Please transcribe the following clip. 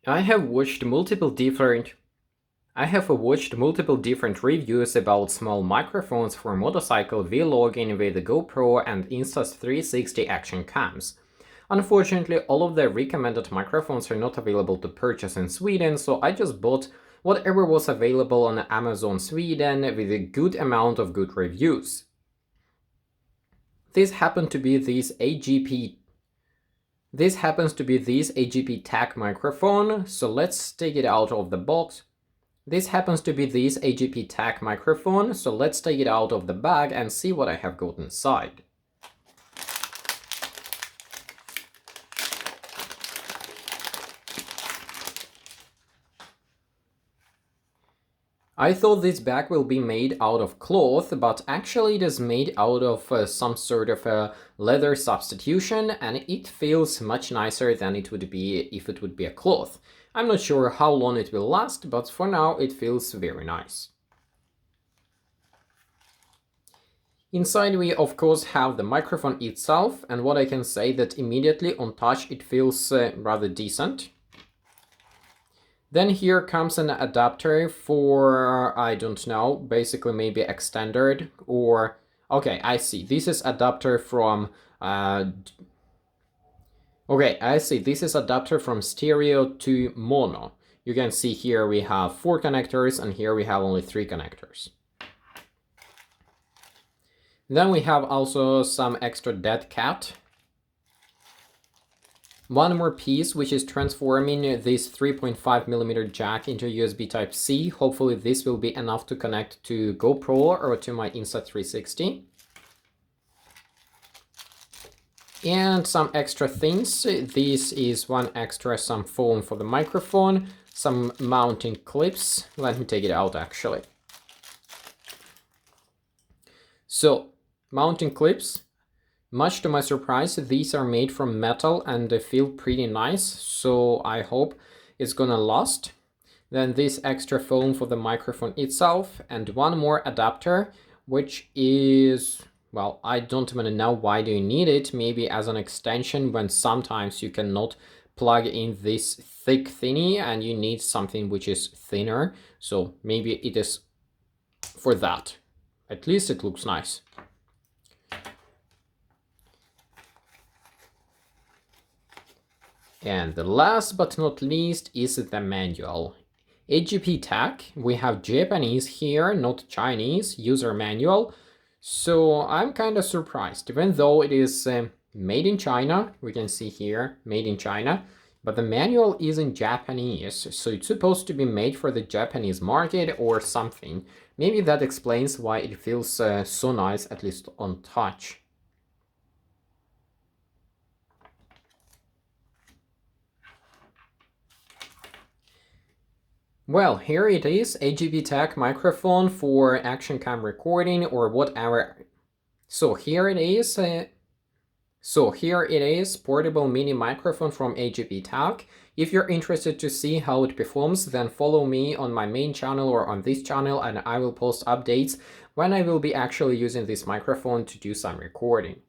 I have watched multiple different reviews about small microphones for motorcycle vlogging with the GoPro and Insta360 action cams. Unfortunately, all of the recommended microphones are not available to purchase in Sweden, so I just bought whatever was available on Amazon Sweden with a good amount of good reviews. This happens to be this AGPTEK microphone, so let's take it out of the box. This happens to be this AGPTEK microphone, so let's take it out of the bag and see what I have got inside. I thought this bag will be made out of cloth, but actually it is made out of some sort of a leather substitution, and it feels much nicer than it would be if it would be a cloth. I'm not sure how long it will last, but for now it feels very nice. Inside we of course have the microphone itself, and what I can say that immediately on touch it feels rather decent. Then here comes an adapter for, I don't know, basically maybe extended or... Okay, I see. This is adapter from... Okay, I see. This is adapter from stereo to mono. You can see here we have 4 connectors and here we have only 3 connectors. Then we have also some extra dead cat. One more piece, which is transforming this 3.5mm jack into USB Type-C. Hopefully this will be enough to connect to GoPro or to my Insta360. And some extra things. This is one extra, some foam for the microphone, some mounting clips. Let me take it out actually. So, mounting clips. Much to my surprise, these are made from metal and they feel pretty nice, so I hope it's gonna last. Then this extra foam for the microphone itself, and one more adapter, which is, well, I don't even know why do you need it, maybe as an extension when sometimes you cannot plug in this thick thingy and you need something which is thinner, so maybe it is for that. At least it looks nice. And the last but not least is the manual. AGPTEK, we have Japanese here, not Chinese, user manual. So I'm kind of surprised, even though it is made in China, we can see here, made in China, but the manual is in Japanese, so it's supposed to be made for the Japanese market or something. Maybe that explains why it feels so nice, at least on touch. Well, here it is, AGPTEK microphone for action cam recording or whatever. So here it is, portable mini microphone from AGPTEK. If you're interested to see how it performs, then follow me on my main channel or on this channel, and I will post updates when I will be actually using this microphone to do some recording.